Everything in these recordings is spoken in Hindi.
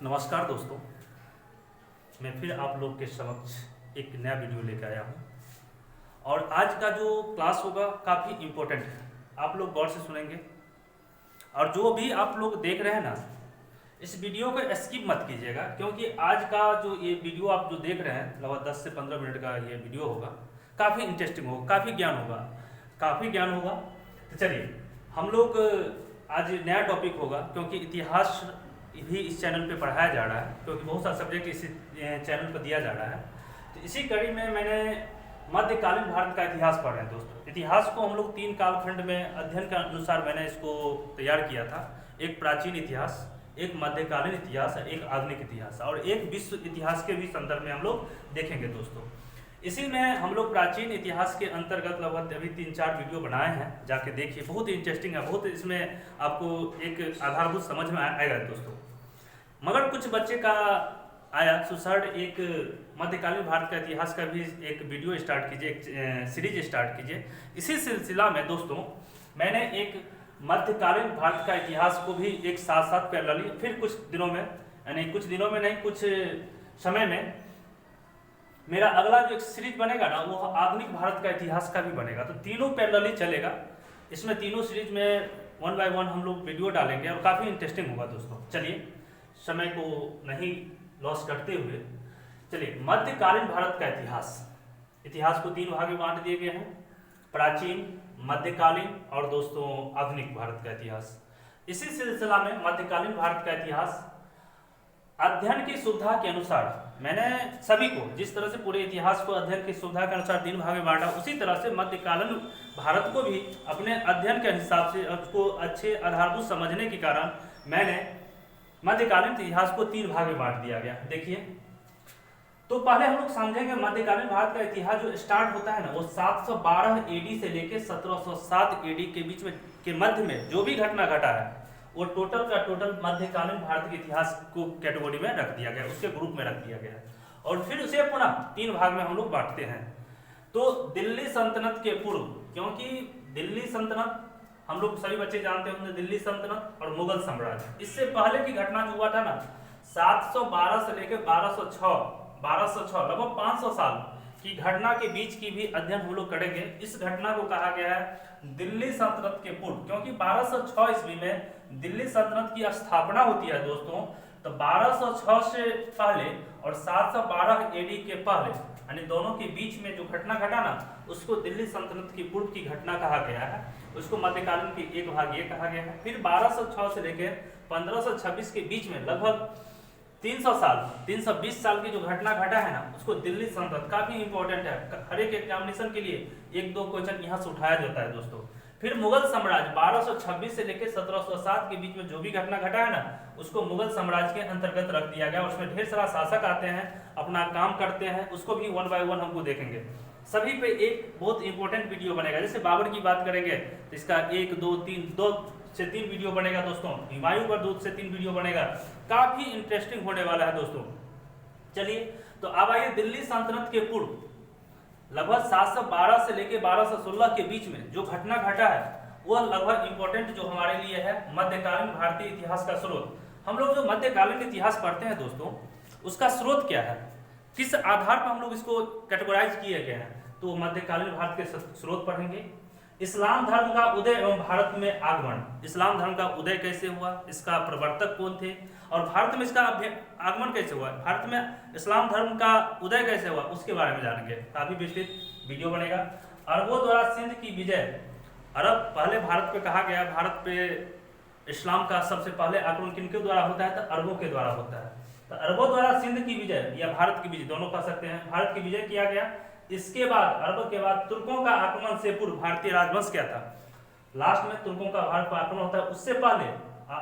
नमस्कार दोस्तों, मैं फिर आप लोग के समक्ष एक नया वीडियो लेकर आया हूँ। और आज का जो क्लास होगा काफ़ी इम्पोर्टेंट है, आप लोग गौर से सुनेंगे। और जो भी आप लोग देख रहे हैं ना, इस वीडियो को स्किप मत कीजिएगा, क्योंकि आज का जो ये वीडियो आप जो देख रहे हैं लगभग 10 से 15 मिनट का ये वीडियो होगा, काफ़ी इंटरेस्टिंग होगा, काफ़ी ज्ञान होगा। तो चलिए, हम लोग आज नया टॉपिक होगा, क्योंकि इतिहास भी इस चैनल पे पढ़ाया जा रहा है, क्योंकि बहुत सारा सब्जेक्ट इस चैनल पर दिया जा रहा है। तो इसी कड़ी में मैंने मध्यकालीन भारत का इतिहास पढ़ रहे हैं दोस्तों। इतिहास को हम लोग 3 कालखंड में अध्ययन के अनुसार मैंने इसको तैयार किया था। एक प्राचीन इतिहास, एक मध्यकालीन इतिहास, एक आधुनिक इतिहास और एक विश्व इतिहास के भी संदर्भ में हम लोग देखेंगे दोस्तों। इसी में हम लोग प्राचीन इतिहास के अंतर्गत लगभग अभी 3-4 वीडियो बनाए हैं, जाके देखिए, बहुत इंटरेस्टिंग है, बहुत इसमें आपको एक आधारभूत समझ में आएगा दोस्तों। मगर कुछ बच्चे का आया सर एक मध्यकालीन भारत का इतिहास का भी एक वीडियो स्टार्ट कीजिए, एक सीरीज स्टार्ट कीजिए। इसी सिलसिला में दोस्तों मैंने एक मध्यकालीन भारत का इतिहास को भी एक साथ साथ पैरेलली फिर कुछ दिनों में, यानी कुछ दिनों में नहीं, कुछ समय में मेरा अगला जो एक सीरीज बनेगा ना, वो आधुनिक भारत का इतिहास का भी बनेगा। तो तीनों पैरेलली चलेगा। इसमें तीनों सीरीज में 1 बाय 1 हम लोग वीडियो डालेंगे और काफ़ी इंटरेस्टिंग होगा दोस्तों। चलिए, समय को नहीं लॉस करते हुए चलिए, मध्यकालीन भारत का इतिहास को 3 भाग में बांट दिए गए हैं, प्राचीन, मध्यकालीन और दोस्तों आधुनिक भारत का इतिहास। इसी सिलसिला में मध्यकालीन भारत का इतिहास अध्ययन की सुविधा के अनुसार मैंने सभी को, जिस तरह से पूरे इतिहास को अध्ययन की सुविधा के अनुसार 3 भाग में बांटा, उसी तरह से मध्यकालीन भारत को भी अपने अध्ययन के हिसाब से उसको अच्छे आधारभूत समझने के कारण मैंने मध्यकालीन इतिहास को 3 भाग में बांट दिया गया। देखिए, तो पहले हम लोग समझेंगे मध्यकालीन भारत का इतिहास जो स्टार्ट होता है ना, वो 712 एडी से लेके 1707 एडी के बीच में के मध्य में जो भी घटना घटा है, वो टोटल का टोटल मध्यकालीन भारत के इतिहास को कैटेगरी में रख दिया गया, उसके ग्रुप में रख दिया गया। और फिर उसे पुनः 3 भाग में हम लोग बांटते हैं। तो दिल्ली सल्तनत के पूर्व, क्योंकि दिल्ली सल्तनत हम लोग सभी बच्चे जानते होंगे, दिल्ली सल्तनत और मुगल साम्राज्य, इससे पहले की घटना जो हुआ था ना, 712 से लेकर 1206 लगभग 500 साल की घटना के बीच की भी अध्ययन हम लोग करेंगे। इस घटना को कहा गया है दिल्ली सल्तनत के पूर्व, क्योंकि 1206 ईस्वी में दिल्ली सल्तनत की स्थापना होती है दोस्तों। तो 1206 से पहले और 712 एडी के पहले, यानी दोनों के बीच में जो घटना घटा ना, उसको दिल्ली सल्तनत की पूर्व की घटना कहा गया है। उसको मध्यकालीन की एक भाग ये कहा गया है। फिर 1206 से लेकर 1526 के बीच में लगभग 320 साल की जो घटना घटा है ना, उसको दिल्ली सल्तनत, काफी इंपॉर्टेंट है, हर एक एग्जामिनेशन के लिए 1-2 क्वेश्चन यहाँ से उठाया जाता है दोस्तों। फिर मुगल साम्राज्य 1226 से लेकर 1707 के बीच में जो भी घटना घटा है ना, उसको मुगल साम्राज्य के अंतर्गत रख दिया गया। उसमें ढेर सारा शासक आते हैं, अपना काम करते हैं, उसको भी 1 बाय 1 हमको देखेंगे। सभी पे एक बहुत इंपॉर्टेंट वीडियो बनेगा। जैसे बाबर की बात करेंगे तो इसका 2 से 3 वीडियो बनेगा दोस्तों। हुमायूं पर 2 से 3 वीडियो बनेगा, काफी इंटरेस्टिंग होने वाला है दोस्तों। चलिए, तो अब आइए दिल्ली सल्तनत के पूर्व लगभग 712 से लेकर 1216 के बीच में जो घटना घटा है, वह लगभग इंपॉर्टेंट जो हमारे लिए है मध्यकालीन भारतीय इतिहास का स्रोत। हम लोग जो मध्यकालीन इतिहास पढ़ते हैं दोस्तों, उसका स्रोत क्या है, किस आधार पर हम लोग इसको कैटेगराइज किए गए हैं, तो मध्यकालीन भारत के स्रोत पढ़ेंगे। इस्लाम धर्म का उदय एवं भारत में आगमन, इस्लाम धर्म का उदय कैसे हुआ, इसका प्रवर्तक कौन थे, और भारत में इसका आगमन कैसे हुआ, भारत में इस्लाम धर्म का उदय कैसे हुआ, उसके बारे में जानेंगे। काफी विस्तृत वीडियो बनेगा। अरबों द्वारा सिंध की विजय, अरब पहले भारत पे कहा गया, भारत पे इस्लाम का सबसे पहले आक्रमण किनके द्वारा होता है, तो अरबों के द्वारा होता है। तो अरबों द्वारा सिंध की विजय या भारत की विजय, दोनों कह सकते हैं, भारत की विजय किया गया। इसके बाद अरबों के बाद तुर्कों का आक्रमण से पूर्व भारतीय राजवंश क्या था, लास्ट में तुर्कों का भारत पर आक्रमण होता है, उससे पहले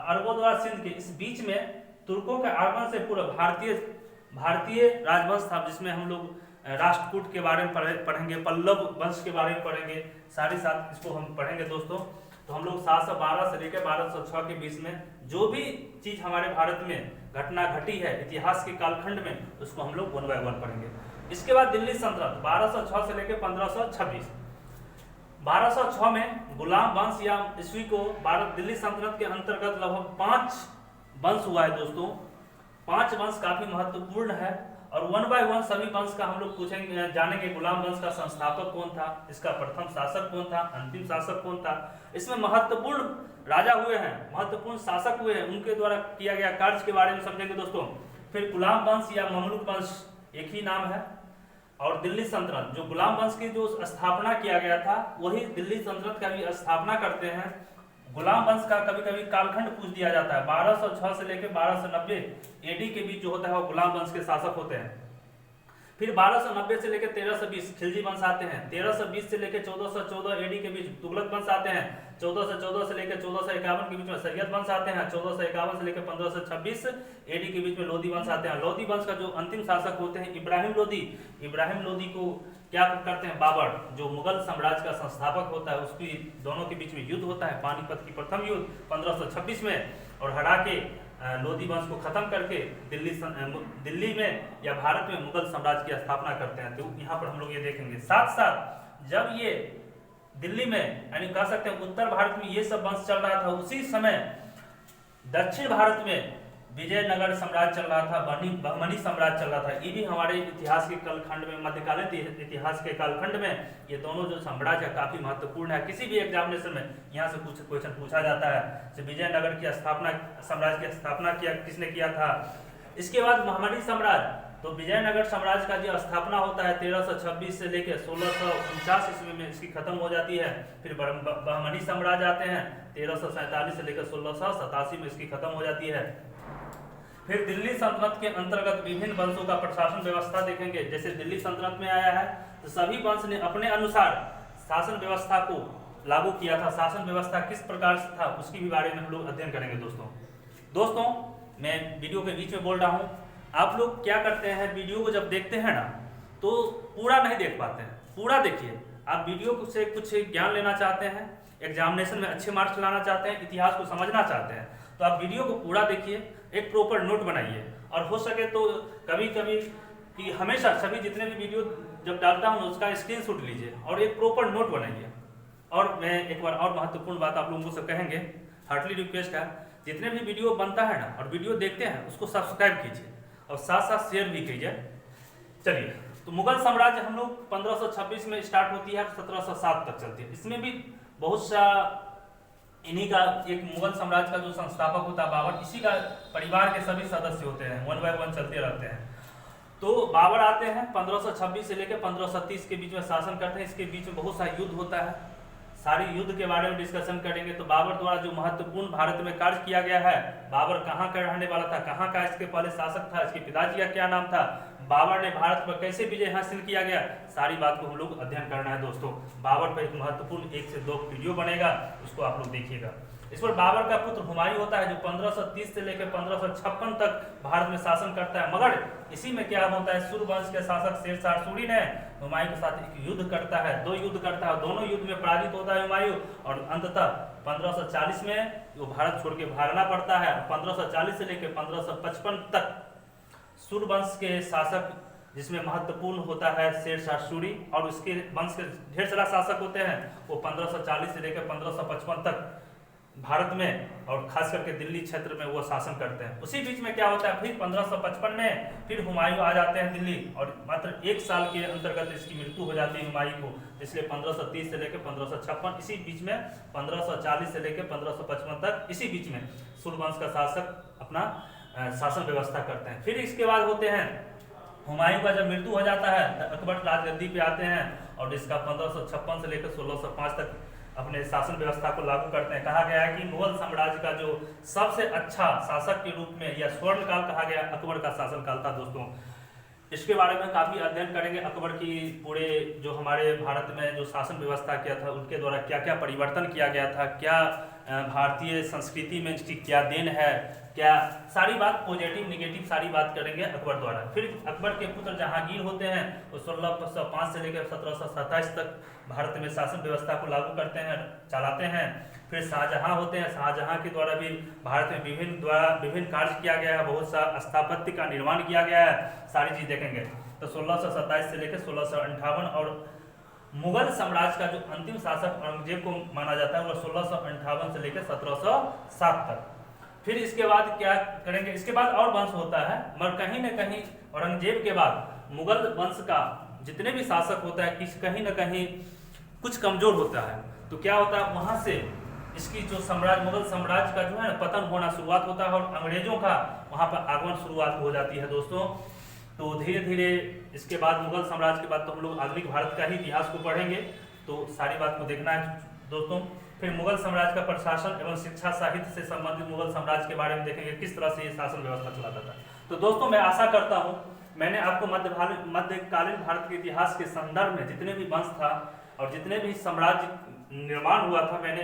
अरबों द्वारा सिंध के इस बीच में तुर्कों के आगमन से पूर्व भारतीय राजवंश था, जिसमें हम लोग राष्ट्रकूट के बारे में पढ़ेंगे, पल्लव वंश के बारे में पढ़ेंगे, साथ ही साथ इसको हम पढ़ेंगे दोस्तों। तो हम लोग 712 से लेकर 1206 के बीच में जो भी चीज हमारे भारत में घटना घटी है इतिहास के कालखंड में, उसको हम लोग 1 बाय 1 पढ़ेंगे। इसके बाद दिल्ली सल्तनत 1206 से लेकर 1526। 1206 में गुलाम वंश या ईस्वी को भारत दिल्ली सल्तनत के अंतर्गत लगभग 5 वंश हुआ है दोस्तों। 5 वंश काफी महत्वपूर्ण है और 1 बाय 1 सभी वंश का हम लोग पूछेंगे, जानेंगे। गुलाम वंश का संस्थापक कौन था, इसका प्रथम शासक कौन था, अंतिम शासक कौन था, इसमें महत्वपूर्ण राजा हुए हैं, महत्वपूर्ण शासक हुए हैं, उनके द्वारा किया गया कार्य के बारे में समझेंगे दोस्तों। फिर गुलाम वंश या ममलूक वंश एक ही नाम है। और दिल्ली सल्तनत, जो गुलाम वंश की जो स्थापना किया गया था वही दिल्ली सल्तनत का भी स्थापना करते हैं। गुलाम वंश का कभी कभी कालखंड पूछ दिया जाता है। 1206 से लेकर 1290 एडी के बीच जो होता है वो गुलाम वंश के शासक होते हैं। फिर 1290 से लेकर 1320 खिलजी वंश आते हैं। 1320 से लेकर 1414 एडी के बीच तुगलक वंश आते हैं। 1414 से लेकर 1451 के बीच में सैयद वंश आते हैं। 1451 से लेकर 1526 एडी के बीच में लोधी वंश आते हैं। लोधी वंश का जो अंतिम शासक होते हैं इब्राहिम लोधी। इब्राहिम लोधी को क्या करते हैं, बाबर जो मुगल साम्राज्य का संस्थापक होता है उसकी दोनों के बीच में युद्ध होता है, पानीपत की प्रथम युद्ध 1526 में, और हरा के लोधी वंश को खत्म करके दिल्ली में या भारत में मुगल साम्राज्य की स्थापना करते हैं। तो यहाँ पर हम लोग ये देखेंगे। साथ साथ जब ये दिल्ली में यानी कह सकते हैं उत्तर भारत में ये सब वंश चल रहा था, उसी समय दक्षिण भारत में विजयनगर साम्राज्य चल रहा था, बहमनी साम्राज्य चल रहा था। ये भी हमारे इतिहास के कालखंड में, मध्यकालीन इतिहास के कालखंड में ये दोनों जो साम्राज्य काफी महत्वपूर्ण है। किसी भी एग्जामिनेशन में यहाँ से कुछ क्वेश्चन पूछा जाता है। विजयनगर की स्थापना, साम्राज्य की स्थापना किसने किया था। इसके बाद बहमनी साम्राज्य, तो विजयनगर साम्राज्य का जो स्थापना होता है 1326 से लेकर 1649 ईस्वी में इसकी खत्म हो जाती है। फिर बहमनी साम्राज्य आते हैं 1347 से लेकर 1687 में इसकी खत्म हो जाती है। फिर दिल्ली सल्तनत के अंतर्गत विभिन्न वंशों का प्रशासन व्यवस्था देखेंगे। जैसे दिल्ली सल्तनत में आया है तो सभी वंश ने अपने अनुसार शासन व्यवस्था को लागू किया था। शासन व्यवस्था किस प्रकार से था उसकी भी बारे में हम लोग अध्ययन करेंगे दोस्तों। मैं वीडियो के बीच में बोल रहा हूँ, आप लोग क्या करते हैं, वीडियो को जब देखते हैं ना तो पूरा नहीं देख पाते हैं। पूरा देखिए। आप वीडियो से कुछ ज्ञान लेना चाहते हैं, एग्जामिनेशन में अच्छे मार्क्स लाना चाहते हैं, इतिहास को समझना चाहते हैं, तो आप वीडियो को पूरा देखिए, एक प्रॉपर नोट बनाइए। और हो सके तो कभी कभी कि हमेशा सभी जितने भी वीडियो जब डालता हूँ उसका स्क्रीनशॉट लीजिए और एक प्रॉपर नोट बनाइए। और मैं एक बार और महत्वपूर्ण बात आप लोगों से कहेंगे, हार्टली रिक्वेस्ट है, जितने भी वीडियो बनता है ना और वीडियो देखते हैं उसको सब्सक्राइब कीजिए और साथ साथ शेयर भी कीजिए। चलिए, तो मुगल साम्राज्य हम लोग 1526 में स्टार्ट होती है, 1707 तक चलती है। इसमें भी बहुत सा इन्हीं का एक मुगल साम्राज्य का जो संस्थापक होता है बाबर, इसी का परिवार के सभी सदस्य होते हैं, 1 बाय 1 चलते रहते हैं। तो बाबर आते हैं 1526 से लेकर 1537 के बीच में शासन करते हैं। इसके बीच में बहुत सा युद्ध होता है, सारी युद्ध के बारे में डिस्कशन करेंगे। तो बाबर द्वारा जो महत्वपूर्ण भारत में कार्य किया गया है, बाबर कहाँ का रहने वाला था, कहाँ का इसके पहले शासक था, इसके पिताजी का क्या नाम था, बाबर ने भारत पर कैसे विजय हासिल किया गया, सारी बात को हम लोग अध्ययन करना है दोस्तों। बाबर पर एक महत्वपूर्ण 1 से 2 वीडियो बनेगा, उसको आप लोग देखिएगा। इस पर बाबर का पुत्र हुमायूं होता है जो 1530 से लेकर 1556 तक भारत में शासन करता है। मगर इसी में क्या होता है, सूर्यवंश के शासक शेरशाह सूरी ने हुमायूं के साथ एक युद्ध करता है, 2 युद्ध करता है, दोनों युद्ध में पराजित होता है हुमायूं और अंततः 1540 में वो भारत छोड़ के भागना पड़ता है। 1540 से लेकर 1555 तक सूर्यवंश के शासक जिसमें महत्वपूर्ण होता है शेरशाह सूरी और उसके वंश के ढेर सारा शासक होते हैं, वो 1540 से लेकर 1555 तक भारत में और खास करके दिल्ली क्षेत्र में वो शासन करते हैं। उसी बीच में क्या होता है, फिर 1555 में फिर हुमायूं आ जाते हैं दिल्ली और मात्र 1 साल के अंतर्गत इसकी मृत्यु हो जाती है हुमायूं को। इसलिए 1530 से लेकर 1556, इसी बीच में 1540 से लेकर 1555 तक इसी बीच में सूर्यवंश का शासक अपना शासन व्यवस्था करते हैं। फिर इसके बाद होते हैं हुमायूं का जब मृत्यु हो जाता है तो अकबर राजगद्दी पे आते हैं और इसका 1556 से लेकर 1605 तक अपने शासन व्यवस्था को लागू करते हैं। कहा गया है कि मुगल साम्राज्य का जो सबसे अच्छा शासक के रूप में या स्वर्ण काल कहा गया अकबर का शासन काल था दोस्तों। इसके बारे में काफी अध्ययन करेंगे, अकबर की पूरे जो हमारे भारत में जो शासन व्यवस्था किया था उनके द्वारा क्या क्या परिवर्तन किया गया था, क्या भारतीय संस्कृति में इसकी क्या देन है, क्या सारी बात पॉजिटिव नेगेटिव सारी बात करेंगे अकबर द्वारा। फिर अकबर के पुत्र जहांगीर होते हैं, वो 1605 से लेकर 1727 तक भारत में शासन व्यवस्था को लागू करते हैं, चलाते हैं। फिर शाहजहां होते हैं, शाहजहां के द्वारा भी भारत में विभिन्न कार्य किया गया है, बहुत सा स्थापत्य का निर्माण किया गया है, सारी चीज देखेंगे। तो 1627 से लेकर 1658 और मुगल साम्राज्य का जो अंतिम शासक औरंगजेब को माना जाता है वो 1658 से लेकर 1707 तक। फिर इसके बाद क्या करेंगे, इसके बाद और वंश होता है, मगर कहीं न कहीं औरंगजेब के बाद मुगल वंश का जितने भी शासक होता है कहीं न कहीं कुछ कमजोर होता है। तो क्या होता है, वहां से इसकी जो साम्राज्य मुगल साम्राज्य का जो है पतन होना शुरुआत होता है और अंग्रेजों का वहां पर आगमन शुरुआत हो जाती है दोस्तों। तो धीरे धीरे इसके बाद मुगल साम्राज्य के बाद तो हम लोग आधुनिक भारत का ही इतिहास को पढ़ेंगे, तो सारी बात को देखना है दोस्तों। फिर मुगल साम्राज्य का प्रशासन एवं शिक्षा साहित्य से संबंधित मुगल साम्राज्य के बारे में देखेंगे, किस तरह से ये शासन व्यवस्था चलाता था। तो दोस्तों मैं आशा करता हूँ मैंने आपको मध्यकालीन भारत के इतिहास के संदर्भ में जितने भी वंश था और जितने भी साम्राज्य निर्माण हुआ था मैंने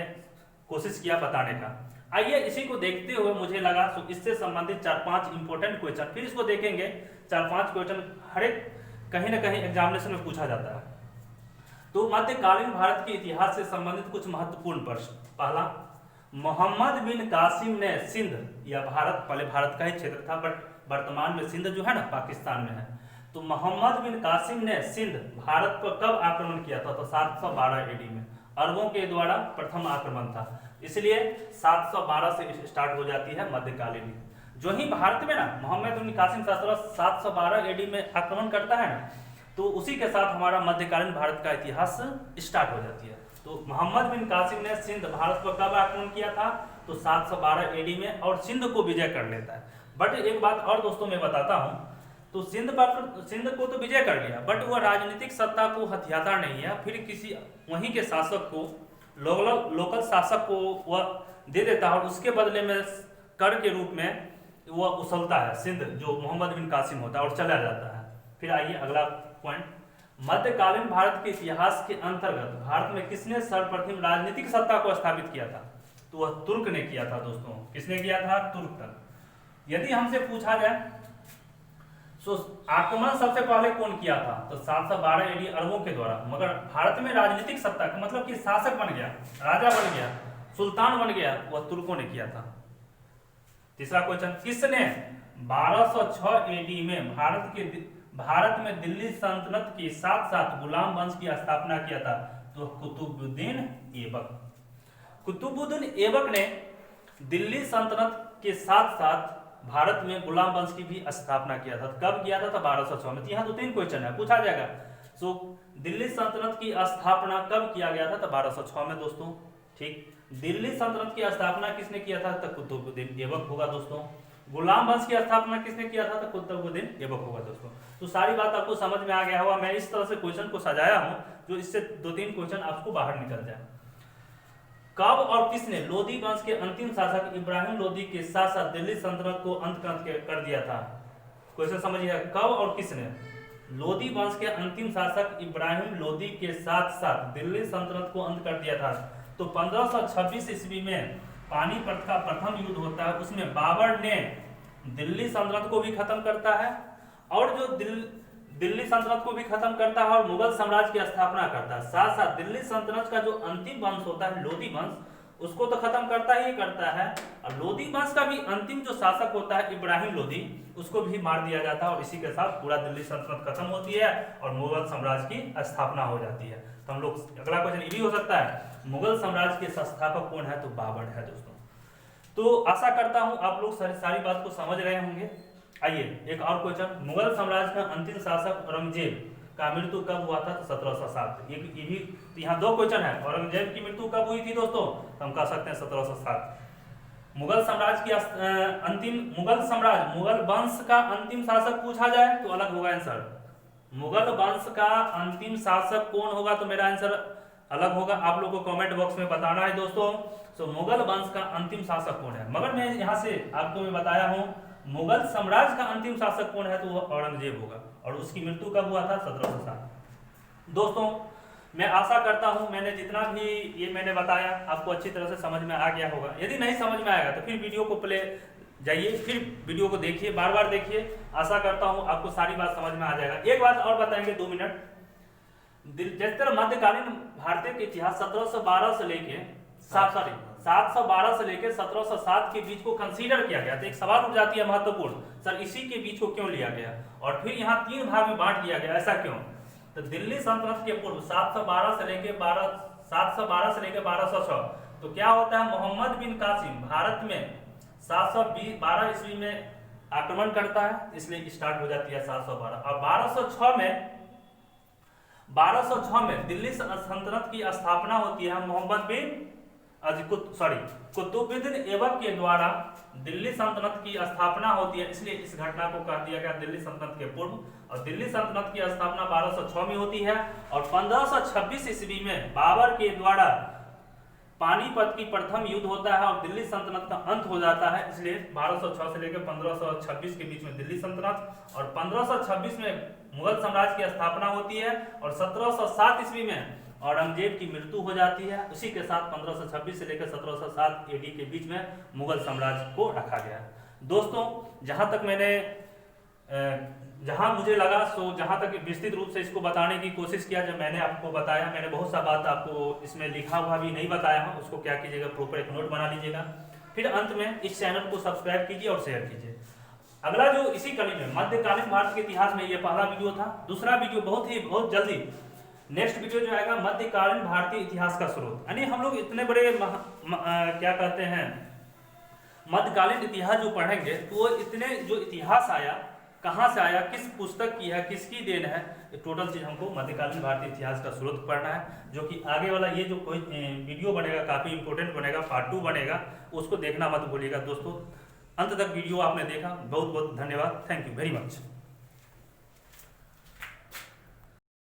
कोशिश किया बताने का। आइए इसी को देखते हुए मुझे लगा इससे संबंधित 4-5 इंपॉर्टेंट क्वेश्चन, फिर इसको देखेंगे 4-5 क्वेश्चन हर एक कहीं ना कहीं एग्जामिनेशन में पूछा जाता है। तो मध्यकालीन भारत के इतिहास से संबंधित कुछ महत्वपूर्ण प्रश्न। पहला, मोहम्मद बिन कासिम ने सिंध या भारत, पहले भारत का ही क्षेत्र था बट वर्तमान में सिंध जो है ना पाकिस्तान में है, तो मोहम्मद बिन कासिम ने सिंध भारत पर कब आक्रमण किया था? तो 712 AD में अरबों के द्वारा प्रथम आक्रमण था, इसलिए 712 से स्टार्ट हो जाती है मध्यकालीन। जो ही भारत में ना मोहम्मद बिन कासिम 712 AD में आक्रमण करता है ना, तो उसी के साथ हमारा मध्यकालीन भारत का इतिहास स्टार्ट हो जाती है। तो मोहम्मद बिन कासिम ने सिंध भारत पर कब आक्रमण किया था? तो 712 AD में, और सिंध को विजय कर लेता है। बट एक बात और दोस्तों मैं बताता हूँ, तो सिंध को तो विजय कर लिया बट वह राजनीतिक सत्ता को हथियाता नहीं है, फिर किसी वहीं के शासक को लोकल शासक को वह दे देता है और उसके बदले में कर के रूप में वह उछलता है सिंध जो मोहम्मद बिन कासिम होता है और चला जाता है। फिर आइए अगला पॉइंट, मध्यकालीन भारत के इतिहास के अंतर्गत भारत में किसने सर्वप्रथम राजनीतिक सत्ता को स्थापित किया था? तो वह तुर्क ने किया था दोस्तों। किसने किया था? तुर्क तक। यदि हमसे पूछा जाए तो आक्रमण सबसे पहले कौन किया था? तो 712 AD अरबों के द्वारा, मगर भारत में राजनीतिक सत्ता का मतलब कि शासक बन गया, राजा बन गया, सुल्तान बन गया, वह तुर्कों ने किया था। तीसरा क्वेश्चन, किसने 1206 AD में भारत में दिल्ली सल्तनत के साथ साथ गुलाम वंश की स्थापना किया था? तो कुतुबुद्दीन ऐबक। कुतुबुद्दीन ऐबक ने दिल्ली सल्तनत के साथ साथ भारत में गुलाम वंश की भी स्थापना किया था। कब किया था? 1206 में। यहाँ 2-3 क्वेश्चन है, पूछा जाएगा। सो दिल्ली सल्तनत की स्थापना कब किया गया था? तो 1206 में दोस्तों। ठीक, दिल्ली सल्तनत की स्थापना किसने किया था? तो कुतुबुद्दीन ऐबक होगा दोस्तों। गुलाम वंश की स्थापना किसने किया था? तो कुतुबुद्दीन ऐबक होगा दोस्तों। तो सारी बात आपको समझ में आ गया होगा। मैं इस तरह से क्वेश्चन को सजाया हूं जो इससे 2-3 क्वेश्चन आपको बाहर निकल जाए। कब और किसने लोदी वंश के अंतिम शासक इब्राहिम लोदी के साथ साथ दिल्ली सल्तनत को अंत कर दिया था? क्वेश्चन समझिए, कब और किसने लोदी वंश के अंतिम शासक इब्राहिम लोदी के साथ साथ दिल्ली सल्तनत को अंत कर दिया था? तो 1526 ईस्वी में पानीपत का प्रथम युद्ध होता है, उसमें बाबर ने दिल्ली सल्तनत को भी खत्म करता है और जो दिल्ली सल्तनत को भी खत्म करता है और मुगल साम्राज्य की स्थापना करता है। साथ साथ दिल्ली सल्तनत का जो अंतिम वंश होता है लोदी वंश, उसको तो खत्म करता ही करता है, और लोदी वंश का भी अंतिम जो शासक होता है इब्राहिम लोदी, उसको भी मार दिया जाता है और इसी के साथ पूरा दिल्ली सल्तनत खत्म होती है और मुगल साम्राज्य की स्थापना हो जाती है। तो हम लोग अगला क्वेश्चन ये भी हो सकता है, मुगल साम्राज्य के संस्थापक कौन है? तो बाबर है दोस्तों। तो आशा करता हूं आप लोग सारी बात को समझ रहे होंगे। आइए एक और क्वेश्चन, मुगल साम्राज्य का अंतिम शासक औरंगजेब का मृत्यु कब हुआ था? तो 1707। ये भी यहाँ 2 क्वेश्चन है, औरंगजेब की मृत्यु कब हुई थी दोस्तों? तो हम कह सकते हैं 1707। मुगल साम्राज्य की मुगल वंश का अंतिम शासक पूछा जाए तो अलग होगा आंसर। मुगल वंश का अंतिम शासक कौन होगा? तो मेरा आंसर अलग होगा। आप लोगों को कमेंट बॉक्स में बताना है दोस्तों। तो मुगल वंश का अंतिम शासक कौन है? मगर मैं यहाँ से आपको मैं बताया हूँ मुगल साम्राज्य का अंतिम शासक कौन है? तो वो औरंगजेब होगा और उसकी मृत्यु कब हुआ था? 1707। दोस्तों मैं आशा करता हूं मैंने जितना भी ये मैंने बताया आपको अच्छी तरह से समझ में आ गया होगा। यदि नहीं समझ में आएगा तो फिर वीडियो को प्ले जाइए, फिर वीडियो को देखिए, बार बार देखिए। आशा करता हूं आपको सारी बात समझ में आ जाएगा। एक बात और बताएंगे 2 मिनट, जिस तरह मध्यकालीन भारतीय के इतिहास 712 से लेके 712 से लेकर 1707 के बीच को कंसीडर किया गया। तो एक सवाल उठ जाती है महत्वपूर्ण, सर इसी के बीच को क्यों लिया गया और फिर यहाँ 3 भाग में बांट दिया गया, ऐसा क्यों? तो दिल्ली सल्तनत के पूर्व 712 से लेकर 1206 तो क्या होता है, मोहम्मद बिन कासिम भारत में 712 ईस्वी में आक्रमण करता है, इसलिए स्टार्ट हो जाती है 712। और 1206 में दिल्ली सल्तनत की स्थापना होती है मोहम्मद बिन कुतुबुद्दीन ऐबक के द्वारा दिल्ली सल्तनत की स्थापना होती है, इसलिए इस घटना को कह दिया गया दिल्ली सल्तनत के पूर्व। और दिल्ली सल्तनत की स्थापना 1206 में होती है और 1526 ईस्वी में बाबर के द्वारा पानीपत की प्रथम युद्ध होता है और दिल्ली सल्तनत का अंत हो जाता है, इसलिए 1206 से लेकर 1526 के बीच में दिल्ली सल्तनत। और 1526 में मुगल साम्राज्य की स्थापना होती है और 1707 ईस्वी में औरंगजेब की मृत्यु हो जाती है। उसी के साथ 1526 से लेकर 1707 AD के बीच में मुगल साम्राज्य को रखा गया। दोस्तों, जहां मुझे लगा जहां तक विस्तृत रूप से इसको बताने की कोशिश किया, जब मैंने आपको बताया, मैंने बहुत सा बात आपको इसमें लिखा हुआ भी नहीं बताया हूं, उसको क्या कीजिएगा, प्रॉपर एक नोट बना लीजिएगा। फिर अंत में इस चैनल को सब्सक्राइब कीजिए और शेयर कीजिए। अगला जो इसी कड़ी में मध्यकालीन भारत के इतिहास में ये पहला वीडियो था। दूसरा वीडियो बहुत जल्दी नेक्स्ट वीडियो जो आएगा मध्यकालीन भारतीय इतिहास का स्रोत, यानी हम लोग इतने बड़े क्या कहते हैं मध्यकालीन इतिहास जो पढ़ेंगे तो वो इतने जो इतिहास आया, कहाँ से आया, किस पुस्तक की है, किसकी देन है, टोटल चीज हमको मध्यकालीन भारतीय इतिहास का स्रोत पढ़ना है। जो कि आगे वाला ये जो कोई वीडियो बनेगा काफी इंपॉर्टेंट बनेगा, पार्ट 2 बनेगा, उसको देखना मत भूलिएगा। दोस्तों, अंत तक वीडियो आपने देखा, बहुत बहुत धन्यवाद। Thank you very much.